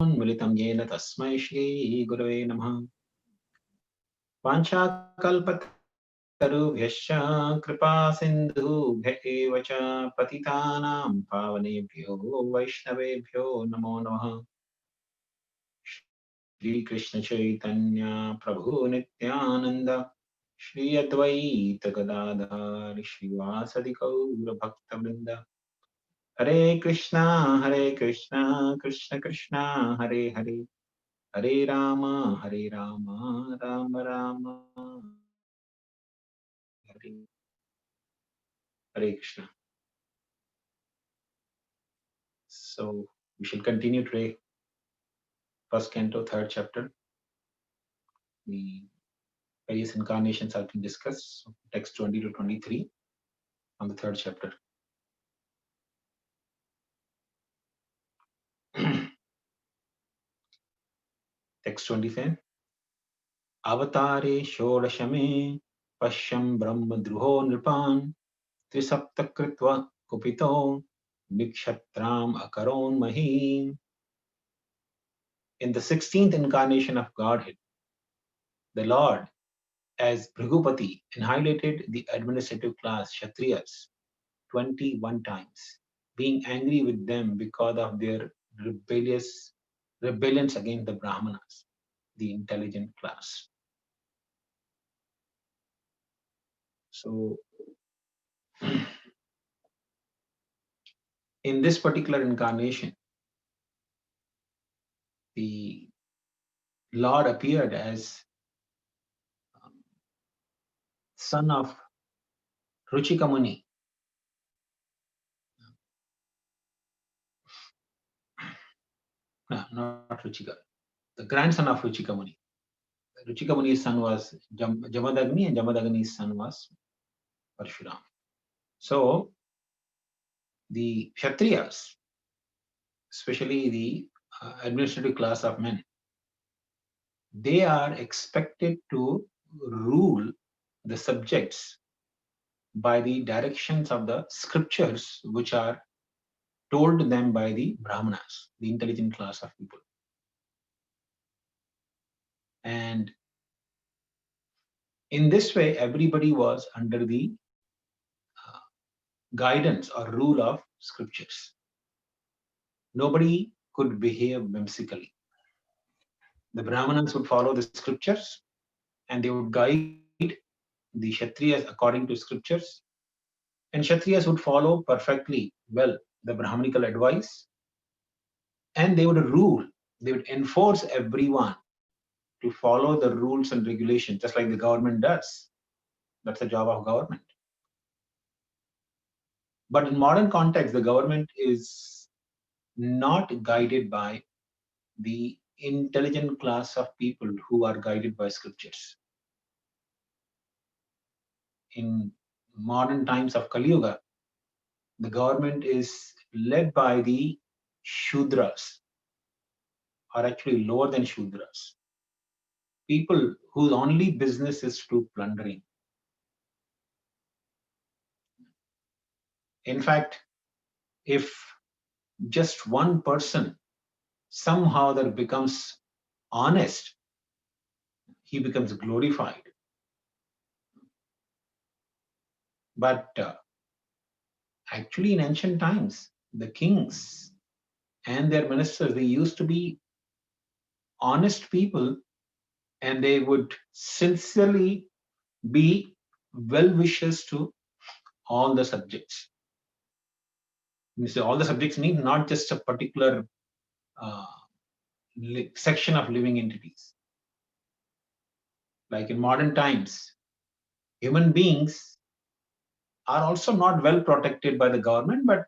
मिलितं येन तस्मै श्रीगुरवे नमः। वाञ्छाकल्पतरुभ्यश्च कृपा सिन्धुभ्य एव च पतितानां पावनेभ्यो वैष्णवेभ्यो नमो नमः। श्रीकृष्ण चैतन्य प्रभु नित्यानंद श्री अद्वैत गदाधर श्रीवासदि गौर भक्तवृंद। हरे कृष्णा कृष्ण कृष्णा हरे हरे, हरे Ram Ram Ram Hare Hare Krishna. So we shall continue today, first canto, third chapter. The various incarnations have been discussed. So text 20 to 23 on the third chapter. Text 25. Avatare Shodashame Pashyam Brahma Druho Nripan Trisapta Kritva Kupito Nikshatram Akaron Mahim. In the 16th incarnation of Godhead, the Lord, as Bhrigupati, annihilated the administrative class Kshatriyas 21 times, being angry with them because of their rebellions against the Brahmanas, the intelligent class. So, in this particular incarnation, the Lord appeared as son of Ruchika Muni. No, not Ruchika. The grandson of Ruchika Muni. Ruchika Muni's son was Jamadagni, and Jamadagni's son was Parshuram. So the Kshatriyas, especially the administrative class of men, they are expected to rule the subjects by the directions of the scriptures which are told to them by the Brahmanas, the intelligent class of people. And in this way, everybody was under the guidance or rule of scriptures. Nobody could behave whimsically. The Brahmanas would follow the scriptures and they would guide the Kshatriyas according to scriptures, and Kshatriyas would follow perfectly well the Brahmanical advice, and they would rule, they would enforce everyone to follow the rules and regulations, just like the government does. That's the job of government. But in modern context, the government is not guided by the intelligent class of people who are guided by scriptures. In modern times of Kali Yuga, the government is led by the Shudras, or actually lower than Shudras, people whose only business is to plundering. In fact, if just one person somehow that becomes honest, he becomes glorified. But actually, in ancient times, the kings and their ministers, they used to be honest people, and they would sincerely be well wishers to all the subjects. You see, all the subjects mean not just a particular uh, section of living entities. Like in modern times, human beings are also not well protected by the government, but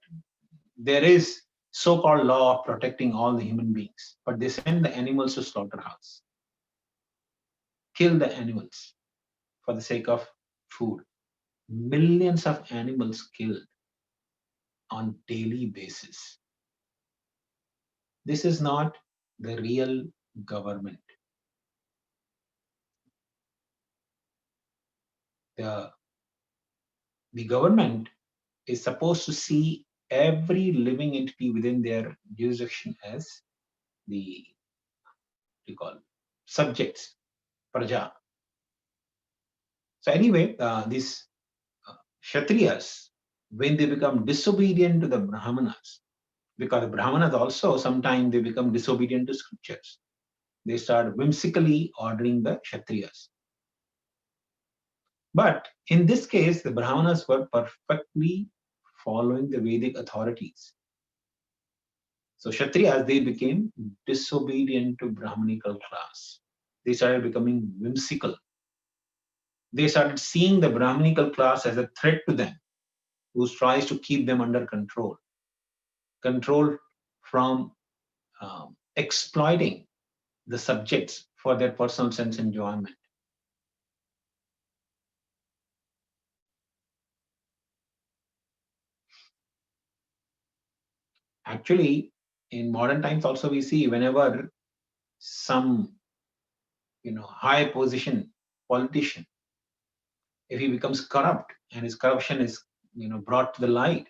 there is so-called law of protecting all the human beings. But they send the animals to slaughterhouse, kill the animals for the sake of food. Millions of animals killed on daily basis. This is not the real government. The government is supposed to see every living entity within their jurisdiction as the what you call subjects, praja. So anyway, these Kshatriyas, when they become disobedient to the Brahmanas, because the Brahmanas also sometimes they become disobedient to scriptures. They start whimsically ordering the Kshatriyas. But in this case, the Brahmanas were perfectly following the Vedic authorities. So Kshatriyas, they became disobedient to Brahmanical class. They started becoming whimsical. They started seeing the Brahmanical class as a threat to them, who tries to keep them under control. Control from exploiting the subjects for their personal sense enjoyment. Actually, in modern times also we see whenever some high position politician, if he becomes corrupt and his corruption is brought to the light,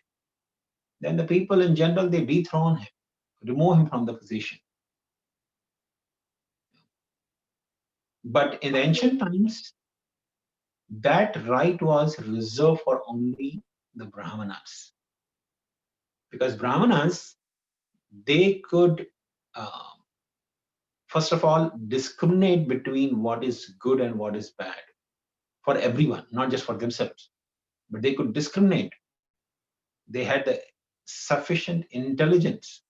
then the people in general they dethrone him, remove him from the position. But in the ancient times, that right was reserved for only the Brahmanas, because Brahmanas they could first of all discriminate between what is good and what is bad for everyone, not just for themselves, but they could discriminate. They had the sufficient intelligence.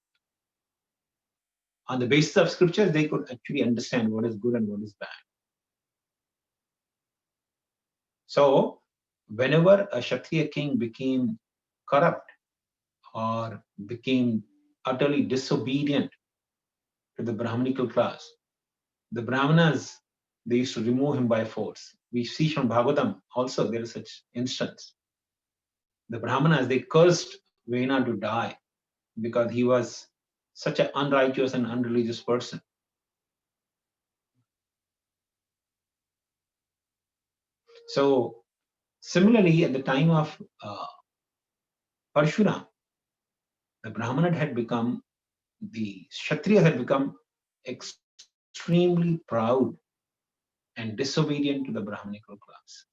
On the basis of scriptures, they could actually understand what is good and what is bad. So, whenever a Kshatriya king became corrupt or became utterly disobedient to the Brahmanical class, the Brahmanas they used to remove him by force. We see from Bhagavatam also there is such instance. The Brahmanas they cursed Vena to die because he was such an unrighteous and unreligious person. So similarly, at the time of Parshuram, the Brahmanate had become, the Kshatriyas had become extremely proud and disobedient to the Brahmanical class.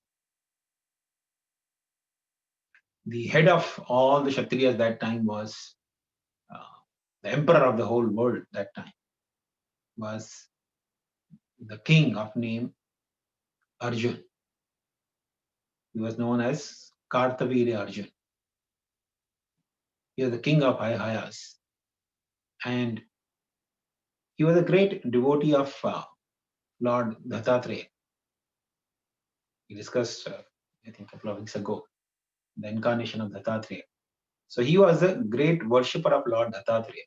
The head of all the Kshatriyas that time was the emperor of the whole world that time, was the king of name Arjun. He was known as Kartavirya Arjun. He was the king of Hayas. And he was a great devotee of Lord Dattatreya. We discussed, I think, a couple of weeks ago, the incarnation of Dattatreya. So he was a great worshipper of Lord Dattatreya.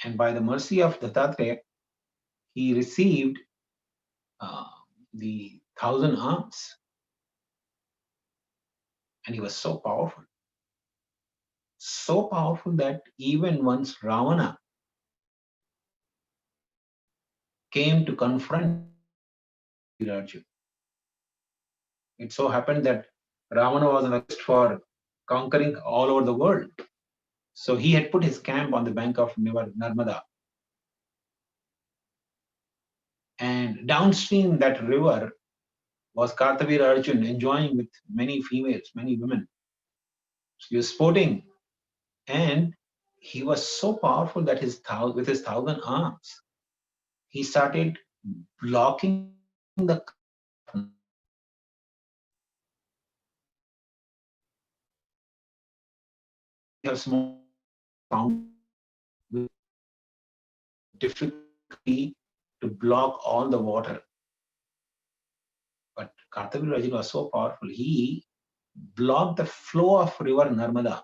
And by the mercy of Dattatreya, he received the 1,000 arms. And he was so powerful that even once Ravana came to confront Arjun. It so happened that Ravana was on a quest for conquering all over the world. So he had put his camp on the bank of Narmada. And downstream that river was Kartavir Arjun enjoying with many females, many women. So he was sporting, and he was so powerful that with his 1,000 arms, he started blocking the small with difficulty to block all the water. But Kartavir Arjun was so powerful, he blocked the flow of river Narmada.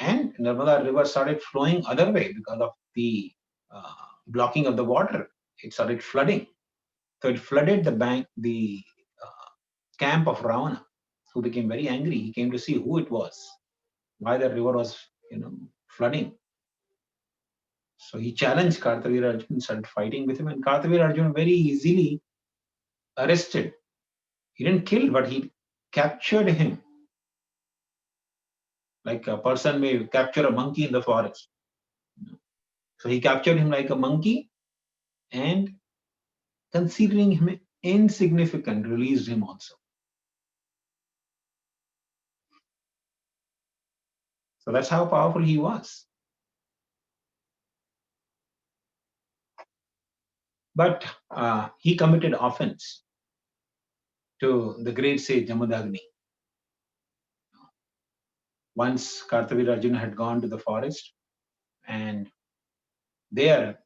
And Narmada river started flowing other way because of the blocking of the water. It started flooding. So it flooded the bank, the camp of Ravana, who became very angry. He came to see who it was, why the river was, flooding. So he challenged Kartavir Arjun, started fighting with him, and Kartavir Arjun very easily arrested. He didn't kill, but he captured him. Like a person may capture a monkey in the forest. So he captured him like a monkey, and considering him insignificant, released him also. So that's how powerful he was. But he committed offense to the great sage Jamadagni. Once Kartavir Arjuna had gone to the forest, and there,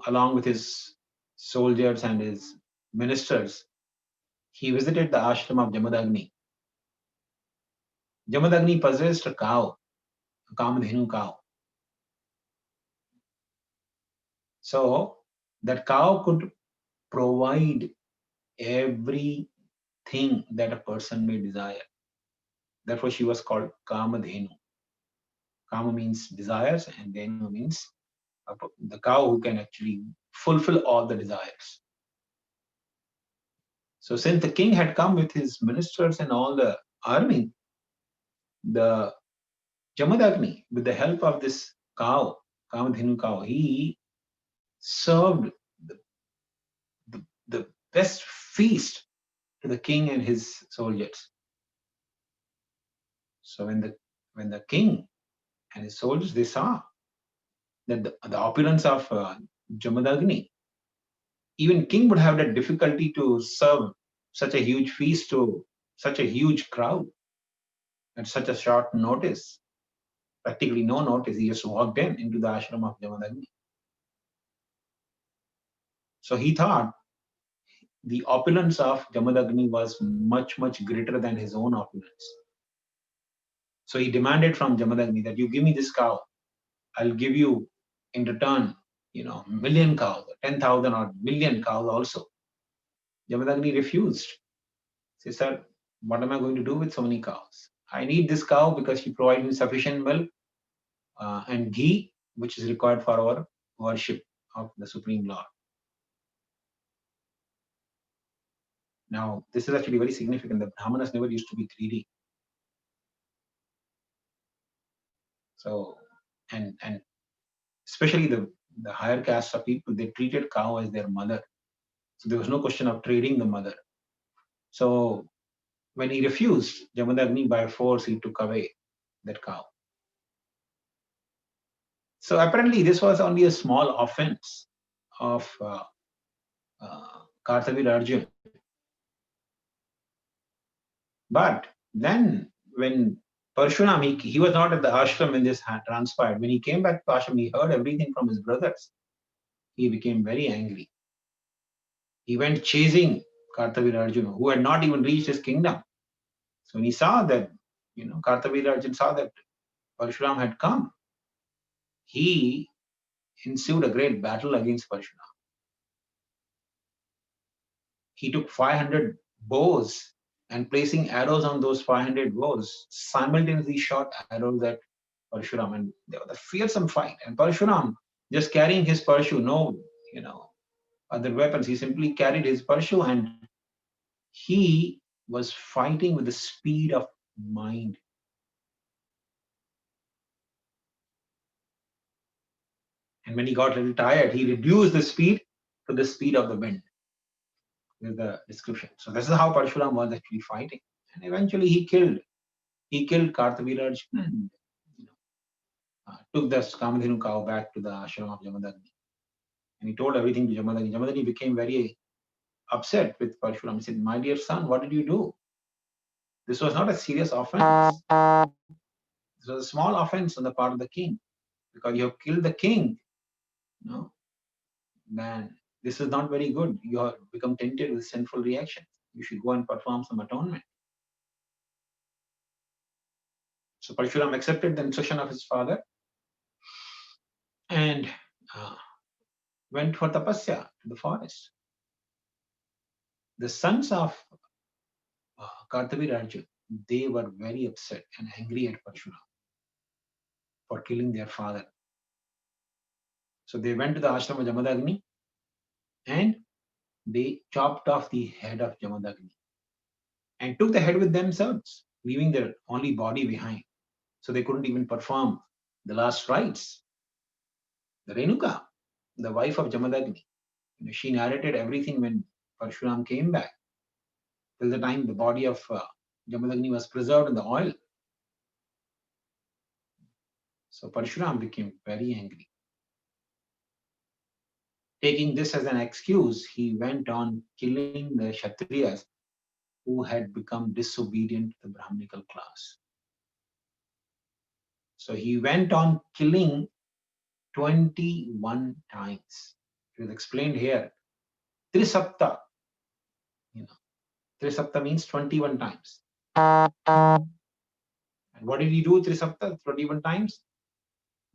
along with his soldiers and his ministers, he visited the ashram of Jamadagni. Jamadagni possessed a cow, a Kamadhenu cow. So that cow could provide everything that a person may desire. Therefore, she was called Kamadhenu. Kama means desires, and Dhenu means the cow who can actually fulfill all the desires. So since the king had come with his ministers and all the army, the Jamadagni, with the help of this cow, Kamadhenu cow, he served the best feast to the king and his soldiers. So when the king and his soldiers, they saw that the opulence of Jamadagni, even king would have that difficulty to serve such a huge feast to such a huge crowd at such a short notice. Practically no notice. He just walked into the ashram of Jamadagni. So he thought the opulence of Jamadagni was much, much greater than his own opulence. So he demanded from Jamadagni that you give me this cow, I'll give you in return, million cows, 10,000 or million cows also. Jamadagni refused. He said, what am I going to do with so many cows? I need this cow because she provides me sufficient milk and ghee, which is required for our worship of the Supreme Lord. Now, this is actually very significant. The Brahmanas never used to be greedy. So, and especially the higher caste of people, they treated cow as their mother. So there was no question of trading the mother. So when he refused, Jamadagni by force, he took away that cow. So apparently this was only a small offense of Kartavir Arjun. But then when Parshuram, he was not at the ashram when this had transpired. When he came back to ashram, he heard everything from his brothers. He became very angry. He went chasing Kartavir Arjuna, who had not even reached his kingdom. So when he saw that, Kartavir Arjuna saw that Parshuram had come, he ensued a great battle against Parshuram. He took 500 bows and placing arrows on those 500 bows, simultaneously shot arrows at Parshuram, and there was a fearsome fight. And Parshuram, just carrying his Parshu, no, other weapons, he simply carried his Parshu, and he was fighting with the speed of mind. And when he got a little tired, he reduced the speed to the speed of the wind. With the description. So this is how Parshuram was actually fighting. And eventually he killed Kartavir Arjuna and took the Kamadhenu cow back to the ashram of Jamadagni. And he told everything to Jamadagni. Jamadagni became very upset with Parshuram. He said, my dear son, what did you do? This was not a serious offense. This was a small offense on the part of the king. Because you have killed the king, then this is not very good. You have become tainted with sinful reactions. You should go and perform some atonement. So Parshuram accepted the instruction of his father and went for tapasya to the forest. The sons of Kartavir Arjun, they were very upset and angry at Parshuram for killing their father. So they went to the ashram of Jamadagni and they chopped off the head of Jamadagni and took the head with themselves, leaving their only body behind. So they couldn't even perform the last rites. The Renuka, the wife of Jamadagni, she narrated everything when Parshuram came back, till the time the body of Jamadagni was preserved in the oil. So Parshuram became very angry. Taking this as an excuse, he went on killing the Kshatriyas who had become disobedient to the Brahminical class. So he went on killing 21 times. It is explained here. Trisapta. Trisapta means 21 times. And what did he do Trisapta 21 times?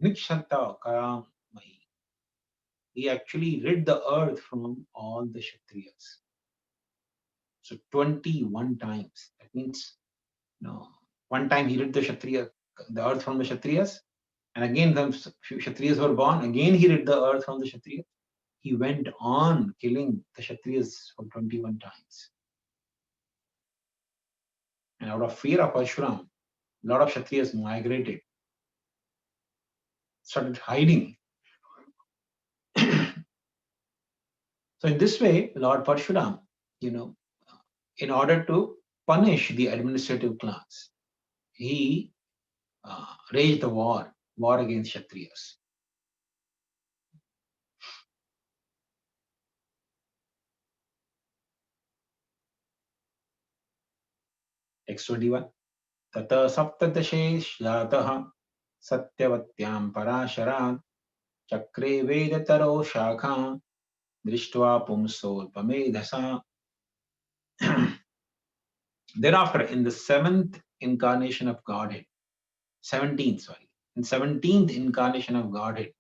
Nikshanta Karam Mahi. He actually rid the earth from all the Kshatriyas. So 21 times. That means, one time he rid the earth from the Kshatriyas, and again the few Kshatriyas were born. Again he rid the earth from the Kshatriyas. He went on killing the Kshatriyas for 21 times. And out of fear of Parshuram, a lot of Kshatriyas migrated, started hiding. So in this way, Lord Parshuram, in order to punish the administrative class, he raged the war against Kshatriyas. Text 21. Tata saptadashe shlataha satyavatyaam parasharat chakre vedataro shakha drishtva pumso pamedhasa. Thereafter, in the 17th incarnation of Godhead, in 17th incarnation of Godhead,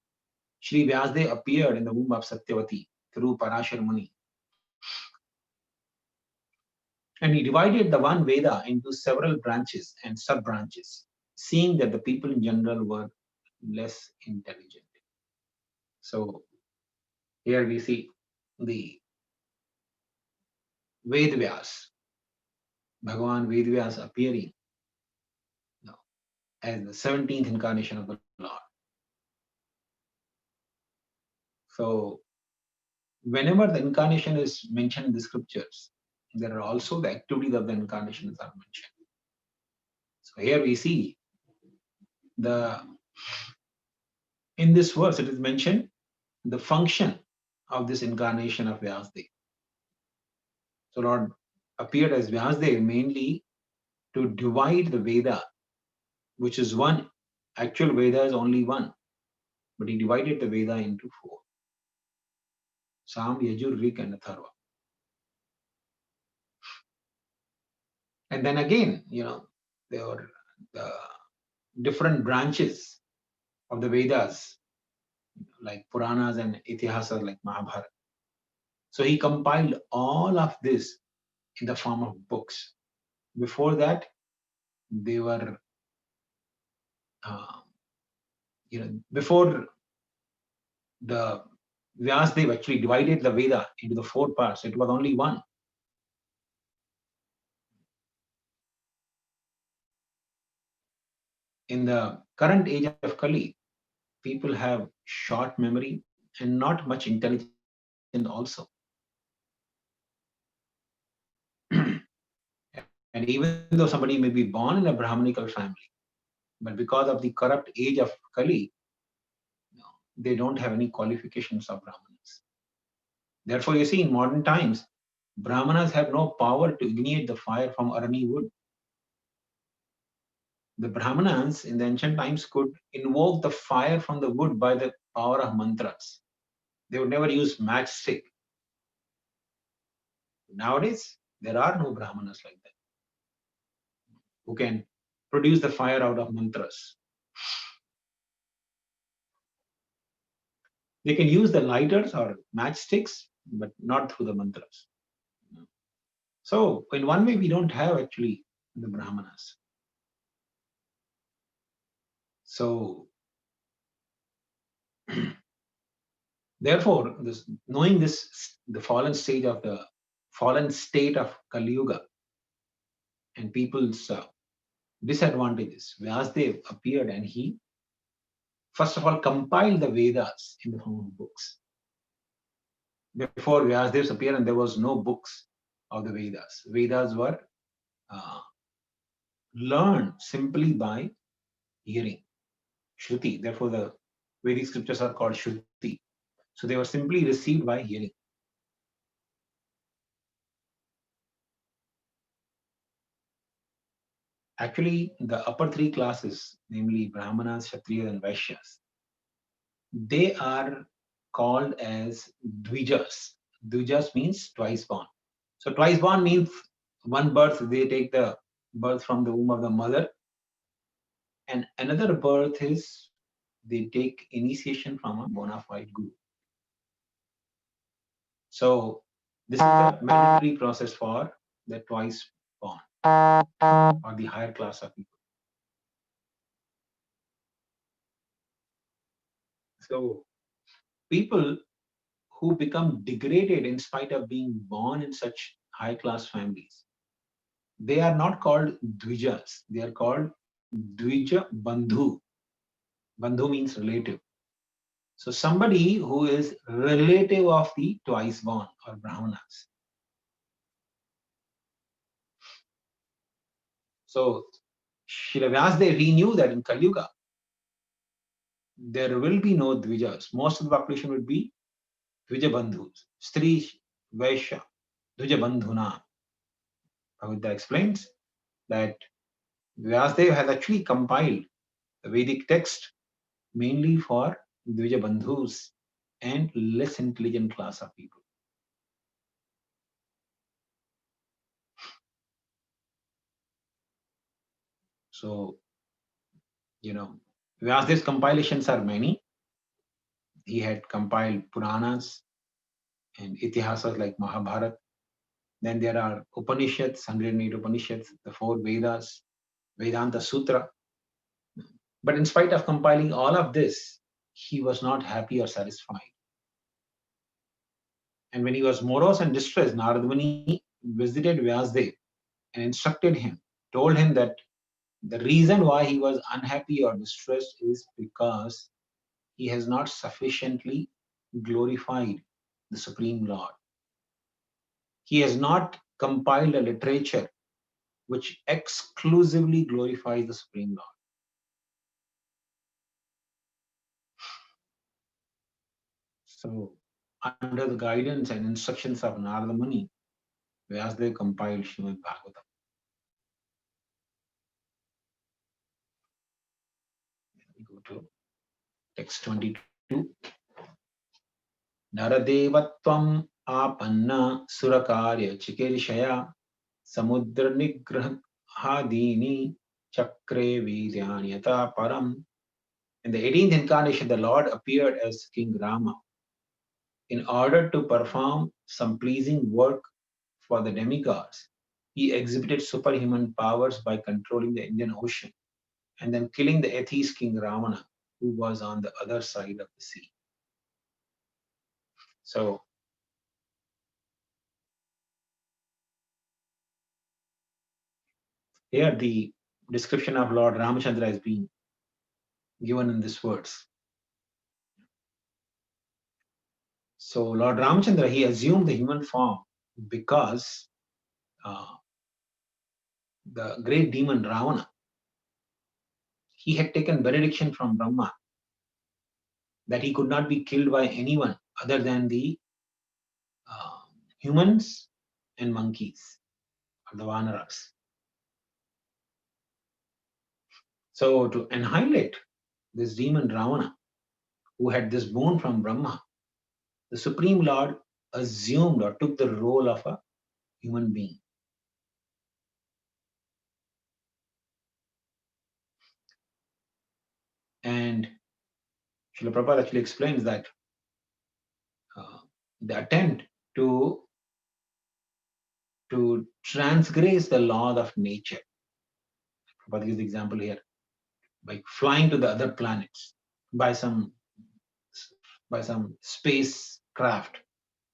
Shri Vyasdev appeared in the womb of Satyavati through Parashar Muni. And he divided the one Veda into several branches and sub-branches, seeing that the people in general were less intelligent. So here we see the Vedvyas, Bhagavan Vedvyas appearing as the 17th incarnation of the Lord. So whenever the incarnation is mentioned in the scriptures, there are also the activities of the incarnations are mentioned. So here we see in this verse it is mentioned the function of this incarnation of Vyasdev. So Lord appeared as Vyasdev mainly to divide the Veda, which is one. Actual Veda is only one, but he divided the Veda into 4. Sam, Yajur, Rig, and Atharva. And then again, there were the different branches of the Vedas, like Puranas and Itihasas, like Mahabharata. So he compiled all of this in the form of books. Before that, they were, before the Vyasdev actually divided the Veda into the 4 parts, it was only one. In the current age of Kali, people have short memory and not much intelligence also. And even though somebody may be born in a Brahmanical family, but because of the corrupt age of Kali, they don't have any qualifications of Brahmanas. Therefore, you see, in modern times, Brahmanas have no power to ignite the fire from Arani wood. The Brahmanas in the ancient times could invoke the fire from the wood by the power of mantras. They would never use matchstick. Nowadays, there are no Brahmanas like that who can produce the fire out of mantras. They can use the lighters or matchsticks, but not through the mantras. So, in one way, we don't have actually the Brahmanas. So, therefore, knowing the fallen state of Kali Yuga, and people's disadvantages. Vyasdev appeared and he, first of all, compiled the Vedas in the form of books. Before Vyasdev's appearance, there was no books of the Vedas. Vedas were learned simply by hearing, Shruti. Therefore, the Vedic scriptures are called Shruti. So they were simply received by hearing. Actually, the upper three classes, namely Brahmanas, Kshatriyas, and Vaishyas, they are called as Dvijas. Dvijas means twice born. So twice born means one birth, they take the birth from the womb of the mother, and another birth is they take initiation from a bona fide guru. So this is the mandatory process for the twice born or the higher class of people. So people who become degraded in spite of being born in such high class families, they are not called Dvijas, they are called Dvija Bandhu. Bandhu means relative. So somebody who is relative of the twice born or Brahmanas. So Srila Vyasdev, he knew that in Kali Yuga, there will be no Dvijas. Most of the population would be Dvija Bandhus, Stri Vaishya, Dvija Bandhuna. Bhagavad explains that Vyasdev has actually compiled the Vedic text mainly for Dvija Bandhus and less intelligent class of people. So, Vyasdev's compilations are many. He had compiled Puranas and Itihasas like Mahabharata. Then there are Upanishads, 108 Upanishads, the 4 Vedas, Vedanta Sutra. But in spite of compiling all of this, he was not happy or satisfied. And when he was morose and distressed, Narad Muni visited Vyasdev and instructed him, told him that the reason why he was unhappy or distressed is because he has not sufficiently glorified the Supreme Lord. He has not compiled a literature which exclusively glorifies the Supreme Lord. So, under the guidance and instructions of Narada Muni, Vyasdev compiled Srimad Bhagavatam. We go to text 22. Naradevatvam apanna surakarya chikirshaya samudra nigrahadini chakre vidyanyata param. In the 18th incarnation, the Lord appeared as King Rama in order to perform some pleasing work for the demigods. He exhibited superhuman powers by controlling the Indian Ocean and then killing the atheist King Ravana, who was on the other side of the sea. So, here the description of Lord Ramachandra is being given in these words. So, Lord Ramachandra, he assumed the human form because the great demon Ravana, he had taken benediction from Brahma that he could not be killed by anyone other than the humans and monkeys, or the Vanaras. So, to annihilate this demon Ravana, who had this boon from Brahma, the Supreme Lord assumed or took the role of a human being. And Srila Prabhupada actually explains that the attempt to transgress the law of nature. Prabhupada gives the example here by flying to the other planets by some spacecraft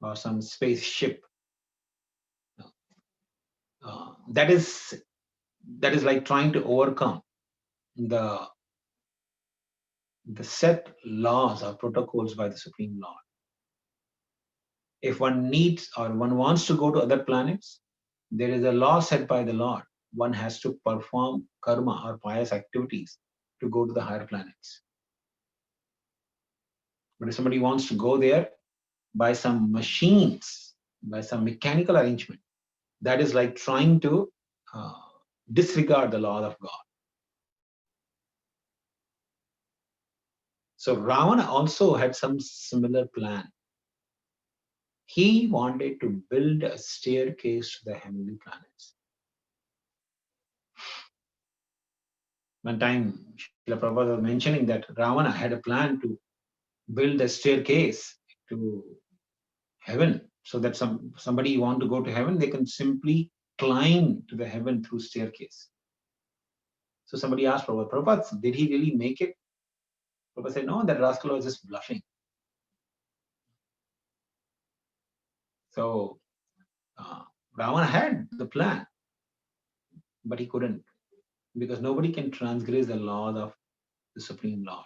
or some spaceship. That is that is like trying to overcome the set laws or protocols by the Supreme Lord. If one needs or one wants to go to other planets, there is a law set by the Lord. One has to perform karma or pious activities to go to the higher planets. But if somebody wants to go there by some machines, by some mechanical arrangement, that is like trying to disregard the law of God. So Ravana also had some similar plan. He wanted to build a staircase to the heavenly planets. One time, Srila Prabhupada was mentioning that Ravana had a plan to build a staircase to heaven, so that somebody want to go to heaven, they can simply climb to the heaven through staircase. So somebody asked Prabhupada, Prabhupada, did he really make it? Prabhupada said, no, that rascal was just bluffing. So Ravana had the plan, but he couldn't, because nobody can transgress the laws of the Supreme Lord.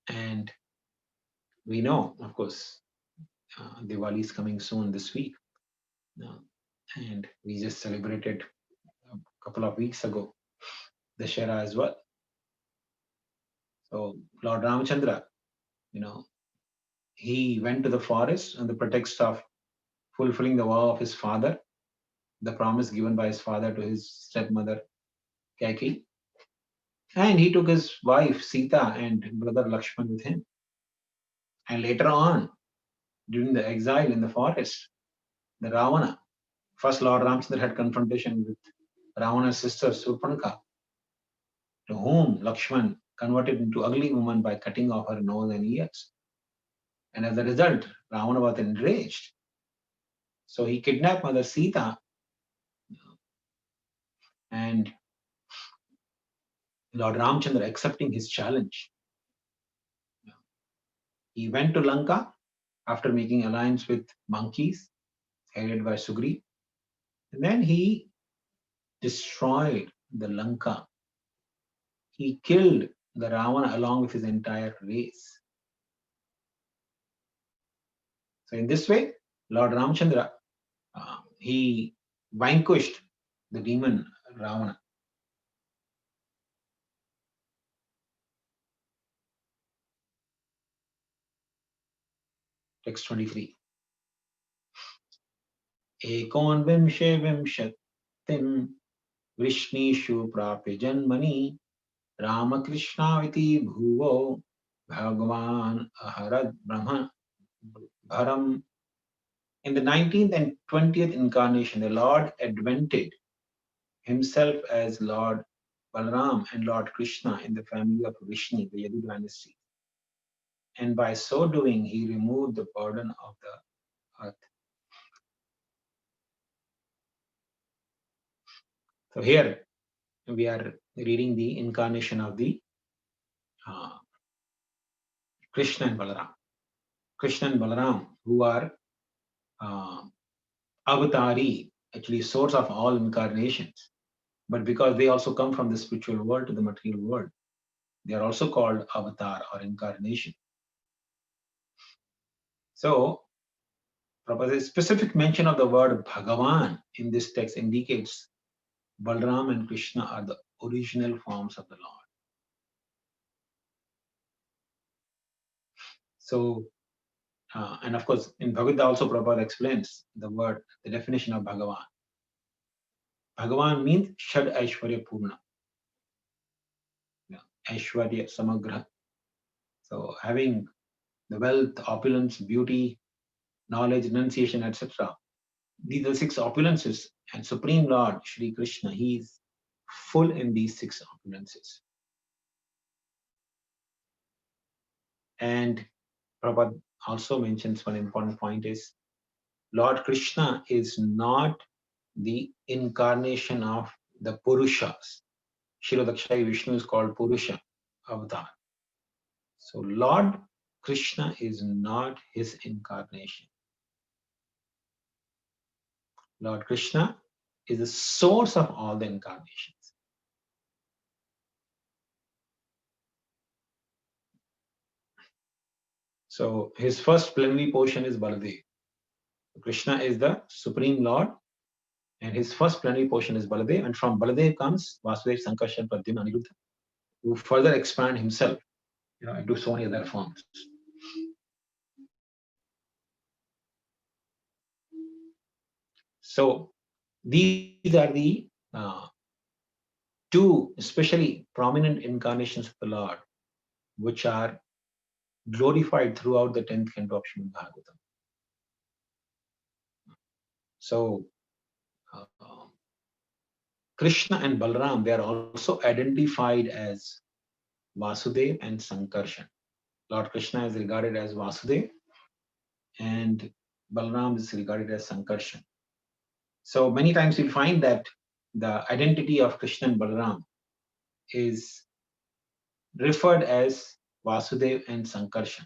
And we know, of course, Diwali is coming soon this week. And we just celebrated a couple of weeks ago Dashera as well. So Lord Ramachandra, he went to the forest on the pretext of fulfilling the vow of his father, the promise given by his father to his stepmother Kaikeyi. And he took his wife Sita and brother Lakshman with him. And later on, during the exile in the forest, the Ravana, first Lord Ramchandra had confrontation with Ravana's sister Surpanaka, to whom Lakshman converted into ugly woman by cutting off her nose and ears. And as a result, Ravana was enraged. So he kidnapped Mother Sita, and Lord Ramchandra, accepting his challenge, he went to Lanka after making alliance with monkeys headed by Sugri. And then he destroyed the Lanka. He killed the Ravana along with his entire race. So in this way, Lord Ramchandra, he vanquished the demon Ravana. Text 23. एकोनविंशे विंशतिं वृष्णीषु प्राप्य जन्मनि रामकृष्णाविति भुवो भगवान् अहरद ब्रह्म bharam. In the 19th and 20th incarnation, the Lord advented himself as Lord Balaram and Lord Krishna in the family of Vishnu, the Yadu dynasty. And by so doing, he removed the burden of the earth. So here we are reading the incarnation of the Krishna and Balaram. Krishna and Balaram, who are avatari, actually source of all incarnations. But because they also come from the spiritual world to the material world, they are also called avatar or incarnation. So, a specific mention of the word Bhagavan in this text indicates Balaram and Krishna are the original forms of the Lord. So, and of course, in Bhagavad Gita also Prabhupada explains the definition of Bhagavan. Bhagavan means Shad Aishwarya Purna. Aishwarya Samagra. So having the wealth, opulence, beauty, knowledge, renunciation, etc. These are 6 opulences, and Supreme Lord Shri Krishna, he is full in these 6 opulences. And Prabhupada also mentions one important point is Lord Krishna is not the incarnation of the Purushas. Shirodakshai Vishnu is called Purusha Avatar. So Lord Krishna is not his incarnation. Lord Krishna is the source of all the incarnations. So his first plenary portion is Baladev. Krishna is the Supreme Lord, and his first plenary portion is Baladev, and from Baladev comes Vasudev, Sankarshan, Pradyumna, Aniruddha, who further expand himself, into so many other forms. So these are the two especially prominent incarnations of the Lord, which are glorified throughout the 10th canto of Srimad Bhagavatam. So Krishna and Balram, they are also identified as Vasudev and Sankarshan. Lord Krishna is regarded as Vasudev and Balram is regarded as Sankarshan. So many times you'll find that the identity of Krishna and Balram is referred as Vasudev and Sankarshan.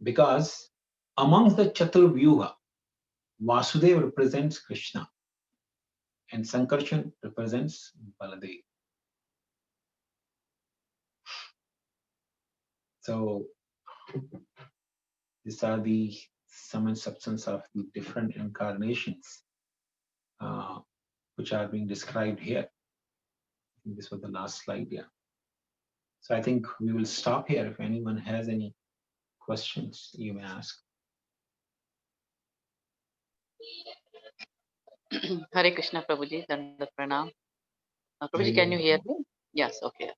Because amongst the Chaturvyuha, Vasudev represents Krishna and Sankarshan represents Baladev. So these are the sum and substance of the different incarnations which are being described here. This was the last slide, yeah. So I think we will stop here. If anyone has any questions, you may ask. Hare Krishna, Prabhuji, Dandavat Pranam. Prabhuji, can you hear me? Yes, okay.